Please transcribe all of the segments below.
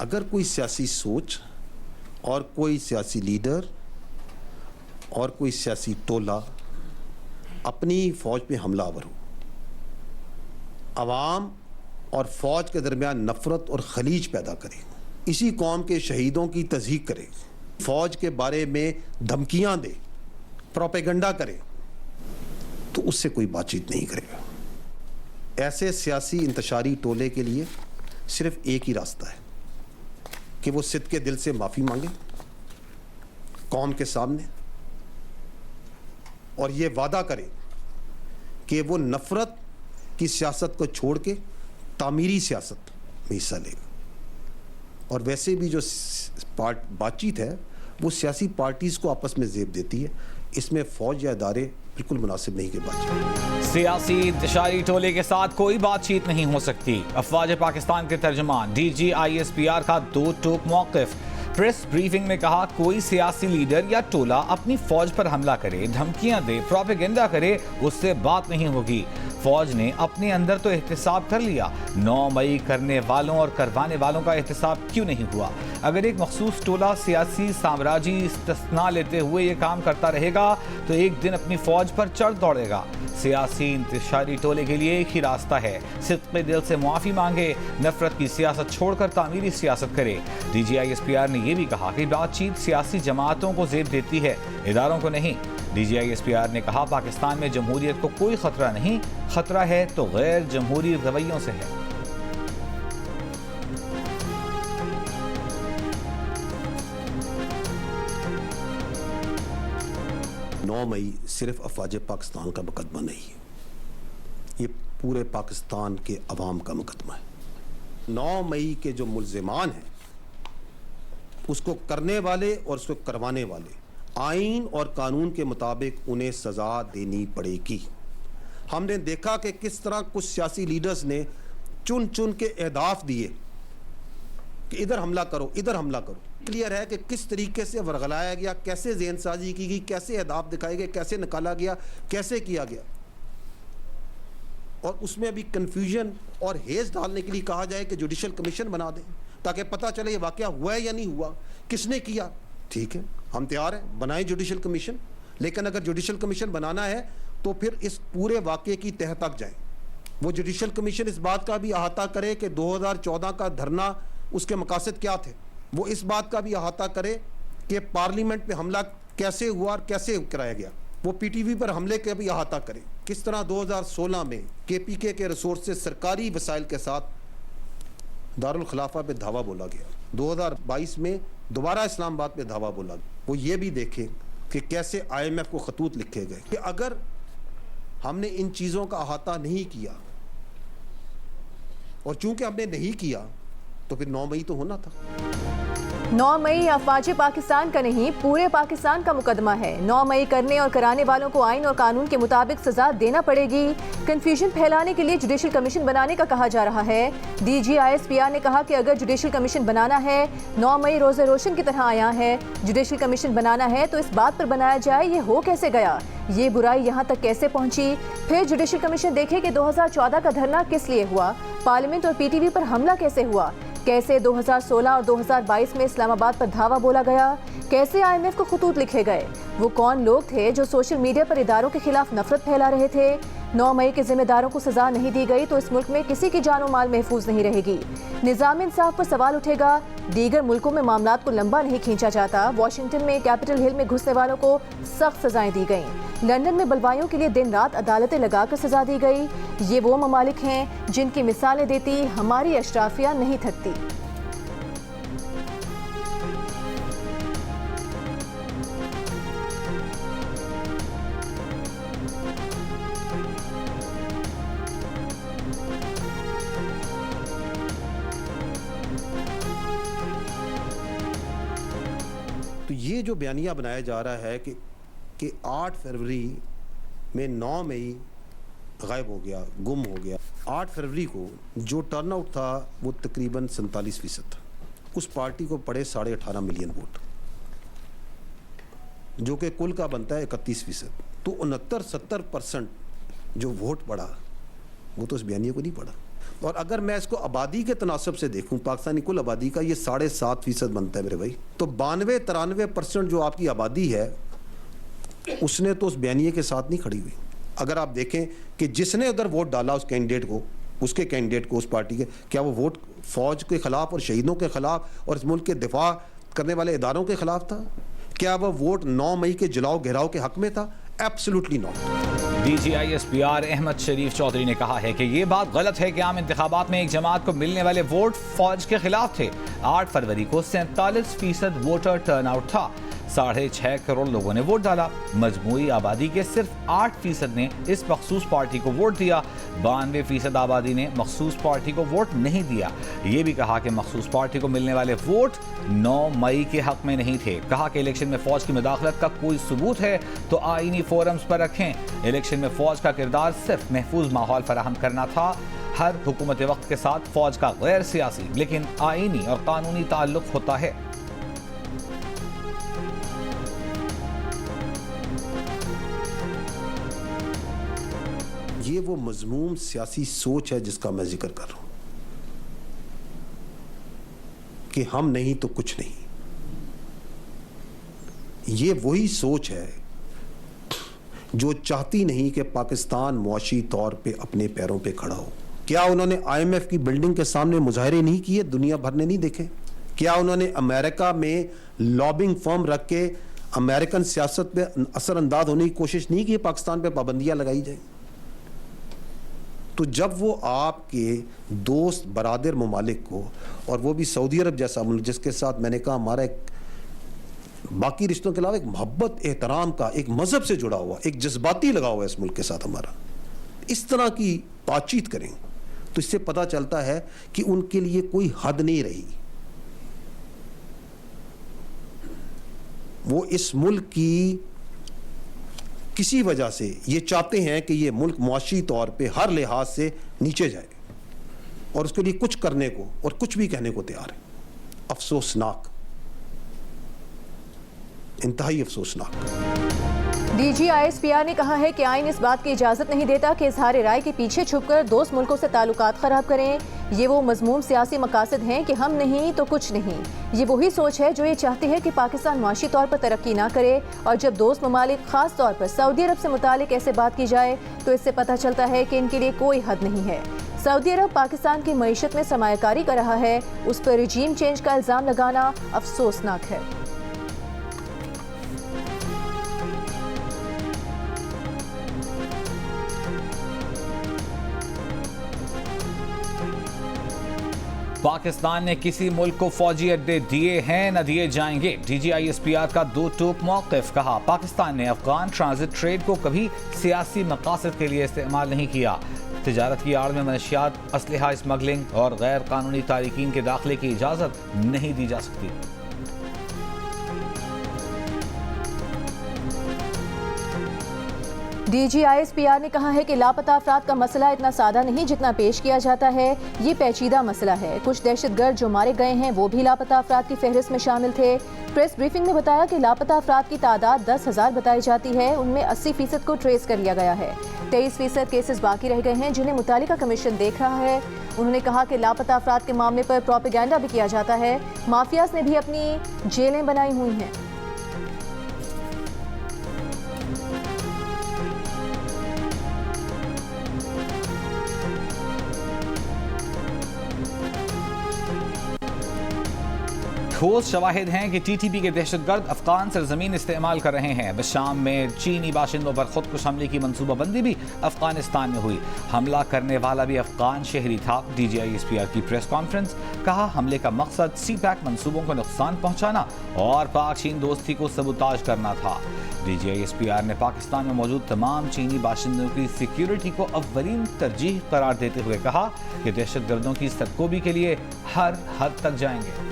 अगर कोई सियासी सोच और कोई सियासी लीडर और कोई सियासी टोला अपनी फ़ौज पे हमलावर हो, अवाम और फ़ौज के दरमियान नफ़रत और खलीज पैदा करे, इसी कौम के शहीदों की तज़हीक करे, फ़ौज के बारे में धमकियां दे, प्रोपेगेंडा करे, तो उससे कोई बातचीत नहीं करेगा। ऐसे सियासी इंतशारी टोले के लिए सिर्फ एक ही रास्ता है कि वो सिद्ध के दिल से माफ़ी मांगे कौम के सामने और ये वादा करे कि वो नफ़रत की सियासत को छोड़ के तामीरी सियासत में हिस्सा लेगा। और वैसे भी जो बातचीत है वो सियासी पार्टीज़ को आपस में ज़ेब देती है, इसमें फ़ौज या इदारे बिल्कुल मुनासिब नहीं के बातचीत। सियासी इंतशारी टोले के साथ कोई बातचीत नहीं हो सकती। अफवाज पाकिस्तान के तर्जुमान DG ISPR का दो टोक मौक़िफ़। प्रेस ब्रीफिंग में कहा, कोई सियासी लीडर या टोला अपनी फौज पर हमला करे, धमकियां दे, प्रोपेगेंडा करे, उससे बात नहीं होगी। फौज ने अपने अंदर तो एहतिसाब कर लिया, 9 मई करने वालों और करवाने वालों का एहतिसाब क्यों नहीं हुआ? अगर एक मखसूस टोला सियासी साम्राज्य इस्तिस्ना लेते हुए ये काम करता रहेगा तो एक दिन अपनी फौज पर चढ़ दौड़ेगा। सियासी इंतशारी टोले के लिए एक ही रास्ता है, सिद्क़े दिल से मुआफ़ी मांगे, नफरत की सियासत छोड़कर तामीरी सियासत करे। DG ISPR ने यह भी कहा कि बातचीत सियासी जमातों को ज़ेब देती है, इदारों को नहीं। DG ISPR ने कहा, पाकिस्तान में जमहूरियत को कोई खतरा नहीं, खतरा है तो गैर जमहूरी रवैयों से है। 9 मई सिर्फ अफवाज पाकिस्तान का मुकदमा नहीं है, ये पूरे पाकिस्तान के अवाम का मुकदमा है। 9 मई के जो मुल्ज़िमान हैं, उसको करने वाले और उसको करवाने वाले आइन और कानून के मुताबिक उन्हें सज़ा देनी पड़ेगी। हमने देखा कि किस तरह कुछ सियासी लीडर्स ने चुन चुन के अहदाफ दिए कि इधर हमला करो, इधर हमला करो। क्लियर है कि किस तरीके से वरगलाया गया, कैसे ज़हन साजी की गई, कैसे अहदाफ दिखाए गए, कैसे निकाला गया, कैसे किया गया। और उसमें अभी कन्फ्यूजन और हेज़ डालने के लिए कहा जाए कि जुडिशल कमीशन बना दें ताकि पता चले ये वाक़या हुआ है या नहीं हुआ, किसने किया। ठीक है, हम तैयार हैं, बनाएं जुडिशल कमीशन, लेकिन अगर जुडिशल कमीशन बनाना है तो फिर इस पूरे वाक़े की तह तक जाए। वो जुडिशल कमीशन इस बात का भी अहाता करे कि 2014 का धरना, उसके मकासद क्या थे। वो इस बात का भी अहाता करे कि पार्लियामेंट पे हमला कैसे हुआ और कैसे कराया गया। वो PTV पर हमले का भी अहाता करे, किस तरह 2016 में KPK के रिसोर्स से सरकारी वसाइल के साथ दारुल खिलाफा पे धावा बोला गया, 2022 में दोबारा इस्लामाबाद पे धावा बोला गया। वो ये भी देखें कि कैसे IMF को खतूत लिखे गए कि अगर हमने इन चीज़ों का अहाता नहीं किया, और चूंकि हमने नहीं किया तो फिर 9 मई तो होना था। 9 मई अफवाज पाकिस्तान का नहीं, पूरे पाकिस्तान का मुकदमा है। 9 मई करने और कराने वालों को आइन और कानून के मुताबिक सजा देना पड़ेगी। कंफ्यूजन फैलाने के लिए जुडिशल कमीशन बनाने का कहा जा रहा है। DG ISPR ने कहा कि अगर जुडिशल कमीशन बनाना है, 9 मई रोज़े रोशन की तरह आया है, जुडिशल कमीशन बनाना है तो इस बात पर बनाया जाए ये हो कैसे गया, ये बुराई यहाँ तक कैसे पहुँची। फिर जुडिशल कमीशन देखे कि 2014 का धरना किस लिए हुआ, पार्लियामेंट और PTV पर हमला कैसे हुआ, कैसे 2016 और 2022 में इस्लामाबाद पर धावा बोला गया, कैसे IMF को खतूत लिखे गए, वो कौन लोग थे जो सोशल मीडिया पर इदारों के खिलाफ नफरत फैला रहे थे। 9 मई के जिम्मेदारों को सजा नहीं दी गई तो इस मुल्क में किसी की जान और माल महफूज नहीं रहेगी। निज़ाम इंसाफ पर सवाल उठेगा। दीगर मुल्कों में मामलात को लंबा नहीं खींचा जाता। वाशिंगटन में कैपिटल हिल में घुसने वालों को सख्त सजाएं दी गईं। लंदन में बलवाइयों के लिए दिन रात अदालतें लगाकर सजा दी गई। ये वो ममालिक हैं जिनकी मिसालें देती हमारी अशराफिया नहीं थकती। तो ये जो बयानिया बनाया जा रहा है कि 8 फरवरी में 9 मई गायब हो गया, गुम हो गया। 8 फरवरी को जो टर्नआउट था वो तकरीबन 47% था। उस पार्टी को पड़े 18.5 मिलियन वोट, जो कि कुल का बनता है 31%। तो 69-70% जो वोट पड़ा वो तो उस बयानिया को नहीं पड़ा। और अगर मैं इसको आबादी के तनासब से देखूं, पाकिस्तानी कुल आबादी का ये 7.5% बनता है मेरे भाई, तो 92-93% जो आपकी आबादी है उसने तो उस बयानिए के साथ नहीं खड़ी हुई। अगर आप देखें कि जिसने उधर वोट डाला उस कैंडिडेट को, उसके कैंडिडेट को, उस पार्टी के, क्या वो वोट फौज के खिलाफ और शहीदों के खिलाफ और इस मुल्क के दिफा करने वाले इदारों के खिलाफ था? क्या वह वोट 9 मई के जलाओ घेराव के हक में था? Absolutely not. DG ISPR Ahmad Sharif Chaudhry ने कहा है कि ये बात गलत है कि आम इंतखाबात में एक जमात को मिलने वाले वोट फौज के खिलाफ थे। 8 फरवरी को 47% वोटर टर्नआउट था। 6.5 करोड़ लोगों ने वोट डाला। मजमूई आबादी के सिर्फ 8% ने इस मखसूस पार्टी को वोट दिया। 92% आबादी ने मखसूस पार्टी को वोट नहीं दिया। ये भी कहा कि मखसूस पार्टी को मिलने वाले वोट 9 मई के हक में नहीं थे। कहा कि इलेक्शन में फौज की मुदाखलत का कोई सबूत है तो आईनी फोरम्स पर रखें। इलेक्शन में फौज का किरदार सिर्फ महफूज माहौल फराहम करना था। हर हुकूमत वक्त के साथ फौज का गैर सियासी लेकिन आईनी और कानूनी ताल्लुक होता है। ये वो मजमूम सियासी सोच है जिसका मैं जिक्र कर रहा हूं कि हम नहीं तो कुछ नहीं। ये वही सोच है जो चाहती नहीं कि पाकिस्तान मुआशी तौर पे अपने पैरों पे खड़ा हो। क्या उन्होंने IMF की बिल्डिंग के सामने मुजाहरे नहीं किए? दुनिया भर ने नहीं देखे? क्या उन्होंने अमेरिका में लॉबिंग फर्म रख के अमेरिकन सियासत पे असरअंदाज होने की कोशिश नहीं की पाकिस्तान पे पाबंदियां लगाई जाए? तो जब वो आपके दोस्त बरादर ममालिक को, और वो भी सऊदी अरब जैसा मुल्क जिसके साथ मैंने कहा हमारा एक बाकी रिश्तों के अलावा एक मोहब्बत, एहतराम का, एक मजहब से जुड़ा हुआ, एक जज्बाती लगा हुआ है इस मुल्क के साथ हमारा, इस तरह की बातचीत करें तो इससे पता चलता है कि उनके लिए कोई हद नहीं रही। वो इस मुल्क की किसी वजह से ये चाहते हैं कि ये मुल्क मुआशी तौर पे हर लिहाज से नीचे जाए और उसके लिए कुछ करने को और कुछ भी कहने को तैयार है। अफसोसनाक, इंतहाई अफसोसनाक। DG ISPR ने कहा है कि आइन इस बात की इजाज़त नहीं देता कि इजहार राय के पीछे छुपकर दोस्त मुल्कों से ताल्लुकात ख़राब करें। ये वो मजमूम सियासी मकासद हैं कि हम नहीं तो कुछ नहीं। ये वही सोच है जो ये चाहती है कि पाकिस्तान माशी तौर पर तरक्की ना करे। और जब दोस्त ममालिक ख़ास तौर पर सऊदी अरब से मुतालिक ऐसे बात की जाए तो इससे पता चलता है कि इनके लिए कोई हद नहीं है। सऊदी अरब पाकिस्तान की मईशत में सरमायाकारी कर रहा है, उस पर रजीम चेंज का इल्ज़ाम लगाना अफसोसनाक है। पाकिस्तान ने किसी मुल्क को फौजी अड्डे दिए हैं न दिए जाएंगे। DG ISPR का 2 टूक मौक़िफ़। कहा पाकिस्तान ने अफगान ट्रांजिट ट्रेड को कभी सियासी मकासद के लिए इस्तेमाल नहीं किया। तिजारत की आड़ में मनशियात, असलहा स्मगलिंग और गैर कानूनी तारिकीन के दाखिले की इजाज़त नहीं दी जा सकती। DG ISPR ने कहा है कि लापता अफराद का मसला इतना सादा नहीं जितना पेश किया जाता है। ये पेचीदा मसला है। कुछ दहशतगर्द जो मारे गए हैं वो भी लापता अफराद की फहरिस्त में शामिल थे। प्रेस ब्रीफिंग में बताया कि लापता अफराद की तादाद 10,000 बताई जाती है। उनमें 80% को ट्रेस कर लिया गया है। 23% केसेस बाकी रह गए हैं जिन्हें मुतालिका कमीशन देख रहा है। उन्होंने कहा कि लापता अफराद के मामले पर प्रोपेगेंडा भी किया जाता है। माफियाज ने भी अपनी जेलें बनाई हुई हैं। ठोस शवाहिद हैं कि TTP के दहशतगर्द अफगान सरजमीन इस्तेमाल कर रहे हैं। शाम में चीनी बाशिंदों पर खुदकुश हमले की मनसूबाबंदी भी अफगानिस्तान में हुई। हमला करने वाला भी अफगान शहरी था। DG ISPR की प्रेस कॉन्फ्रेंस। कहा हमले का मकसद CPAC मंसूबों को नुकसान पहुंचाना और पाक चीन दोस्ती को सबूताज करना था। DG ISPR ने पाकिस्तान में मौजूद तमाम चीनी बाशिंदों की सिक्योरिटी को अव्वलीन तरजीह करार देते हुए कहा कि दहशतगर्दों की सरकोबी के लिए हर हद तक जाएंगे।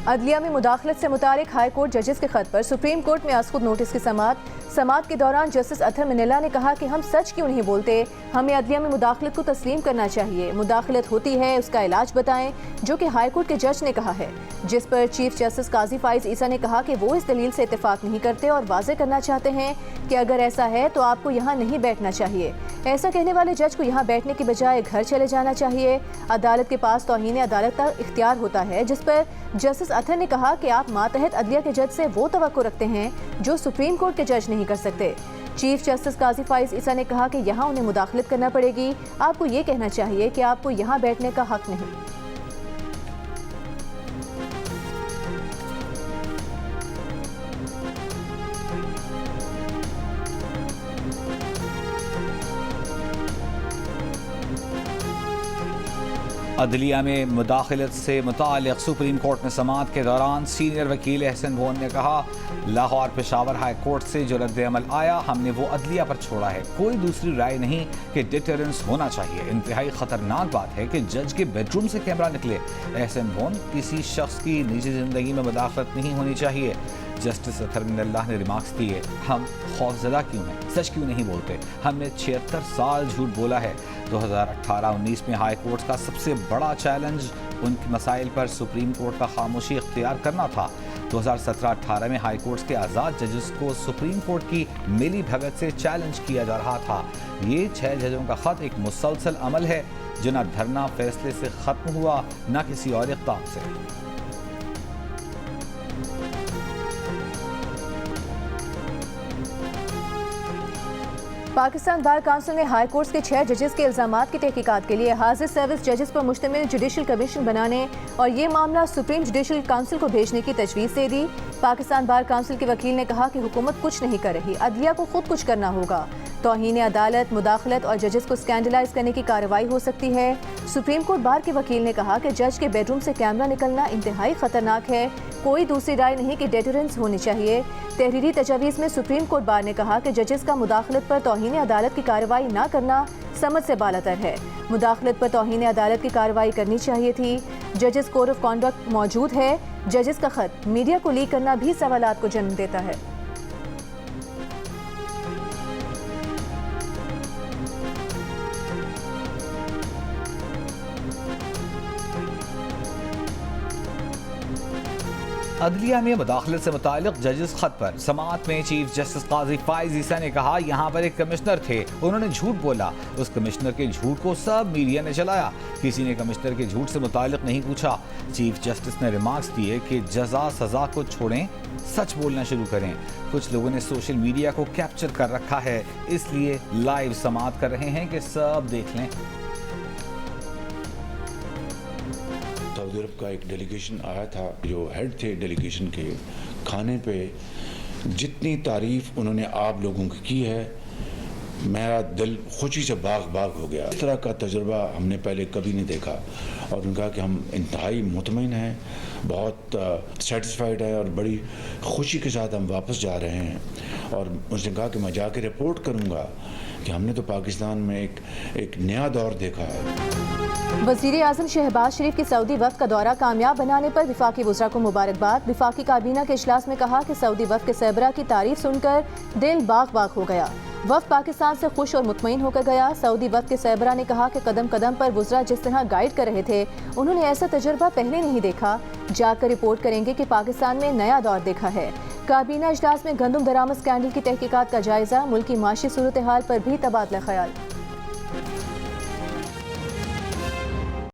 अदलिया में मुदाखलत से मुतालिक हाई कोर्ट जजेस के खत पर सुप्रीम कोर्ट में आज खुद नोटिस की समाअत के दौरान जस्टिस अतहर मिनल्ला ने कहा कि हम सच क्यों नहीं बोलते, हमें अदलिया में मुदाखलत को तस्लीम करना चाहिए। मुदाखलत होती है उसका इलाज बताएं, जो कि हाई कोर्ट के जज ने कहा है, जिस पर चीफ जस्टिस काजी फाइज ईसा ने कहा कि वो इस दलील से इत्तेफाक नहीं करते और वाज़े करना चाहते हैं कि अगर ऐसा है तो आपको यहाँ नहीं बैठना चाहिए। ऐसा कहने वाले जज को यहाँ बैठने की बजाय घर चले जाना चाहिए। अदालत के पास तौहीन अदालत का इख्तियार होता है, जिस पर जस्टिस अतहर ने कहा कि आप मातहत अदलिया के जज से वो तवक्को रखते हैं जो सुप्रीम कोर्ट के जज नहीं कर सकते। चीफ जस्टिस काजी फाइज ईसा ने कहा कि यहाँ उन्हें मुदाखलत करना पड़ेगी, आपको ये कहना चाहिए कि आपको यहाँ बैठने का हक नहीं। अदलिया में मुदाखलत से मुतालिक सुप्रीम कोर्ट में समाअत के दौरान सीनियर वकील एहसन भोन ने कहा, लाहौर पेशावर हाई कोर्ट से जो रद्द अमल आया हमने वो अदलिया पर छोड़ा है, कोई दूसरी राय नहीं कि डिटरेंस होना चाहिए। इंतहाई खतरनाक बात है कि जज के बेडरूम से कैमरा निकले। एहसन भोन, किसी शख्स की निजी जिंदगी में मुदाखलत नहीं होनी चाहिए। जस्टिस अतहर मिनल्ला ने रिमार्क्स दिए, हम खौफजदा क्यों हैं, सच क्यों नहीं बोलते, हमने 76 साल झूठ बोला है। 2018-19 में हाई कोर्ट का सबसे बड़ा चैलेंज उनके मसाइल पर सुप्रीम कोर्ट का खामोशी इख्तियार करना था। 2017-18 में हाई कोर्ट के आज़ाद जजेस को सुप्रीम कोर्ट की मिली भगत से चैलेंज किया जा रहा था। ये 6 जजों का खत एक मुसलसल अमल है जो न धरना फैसले से ख़त्म हुआ न किसी और इक़दाम से। पाकिस्तान बार काउंसिल ने हाई कोर्ट के 6 जजेस के इल्जामात की तहकीकात के लिए हाजिर सर्विस जजेस पर मुश्तमिल जुडिशल कमीशन बनाने और ये मामला सुप्रीम जुडिशल काउंसिल को भेजने की तजवीज़ दे दी। पाकिस्तान बार काउंसिल के वकील ने कहा कि हुकूमत कुछ नहीं कर रही, अदलिया को खुद कुछ करना होगा। तौहीन अदालत, मुदाखलत और जजेस को स्कैंडलाइज करने की कार्रवाई हो सकती है। सुप्रीम कोर्ट बार के वकील ने कहा कि जज के बेडरूम से कैमरा निकलना इंतहाई खतरनाक है, कोई दूसरी राय नहीं कि डेटरेंस होनी चाहिए। तहरीरी तजावीज़ में सुप्रीम कोर्ट बार ने कहा कि जजेस का मुदाखलत पर तौहीन अदालत की कार्रवाई न करना समझ से बालातर है। मुदाखलत पर तौहीन अदालत की कार्रवाई करनी चाहिए थी। जजेस कोड ऑफ कॉन्डक्ट मौजूद है। जजेस का खत मीडिया को लीक करना भी सवालात को जन्म देता है। अदलिया में मुदाखलत से मुतालिक जजेस खत पर समाअत में चीफ जस्टिस काजी फाइज ईसा ने कहा, यहाँ पर एक कमिश्नर थे, उन्होंने झूठ बोला, उस कमिश्नर के झूठ को सब मीडिया ने चलाया, किसी ने कमिश्नर के झूठ से मुतालिक नहीं पूछा। चीफ जस्टिस ने रिमार्क्स दिए कि जजा सजा को छोड़ें, सच बोलना शुरू करें। कुछ लोगों ने सोशल मीडिया को कैप्चर कर रखा है, इसलिए लाइव समाअत कर रहे हैं कि सब देख लें। सऊदी अरब का एक डेलीगेशन आया था, जो हेड थे डेलीगेशन के, खाने पे जितनी तारीफ उन्होंने आप लोगों की की है, मेरा दिल खुशी से बाग बाग हो गया। इस तरह का तजुर्बा हमने पहले कभी नहीं देखा और उनका कि हम इंतहाई मुतमईन हैं, बहुत सेटिस्फाइड है और बड़ी खुशी के साथ हम वापस जा रहे हैं। और उसने कहा कि मैं जाके रिपोर्ट करूँगा कि हमने तो पाकिस्तान में एक नया दौर देखा है। वज़ीर आज़म शहबाज शरीफ की सऊदी वफ़द का दौरा कामयाब बनाने पर विफाकी वज़रा को मुबारकबाद। विफाकी काबीना के इजलास में कहा कि सऊदी वफ़द के सरबरा की तारीफ सुनकर दिल बाग बाग हो गया। वफ़द पाकिस्तान से खुश और मुतमईन होकर गया। सऊदी वफ़द के सरबरा ने कहा कि कदम कदम पर वज़रा जिस तरह गाइड कर रहे थे, उन्होंने ऐसा तजुर्बा पहले नहीं देखा। जाकर रिपोर्ट करेंगे कि पाकिस्तान में नया दौर देखा है। काबीना इजलास में गंदम दरामद स्कैंडल की तहकीकात का जायजा, मुल्क की माशी सूरत हाल पर भी तबादला ख्याल।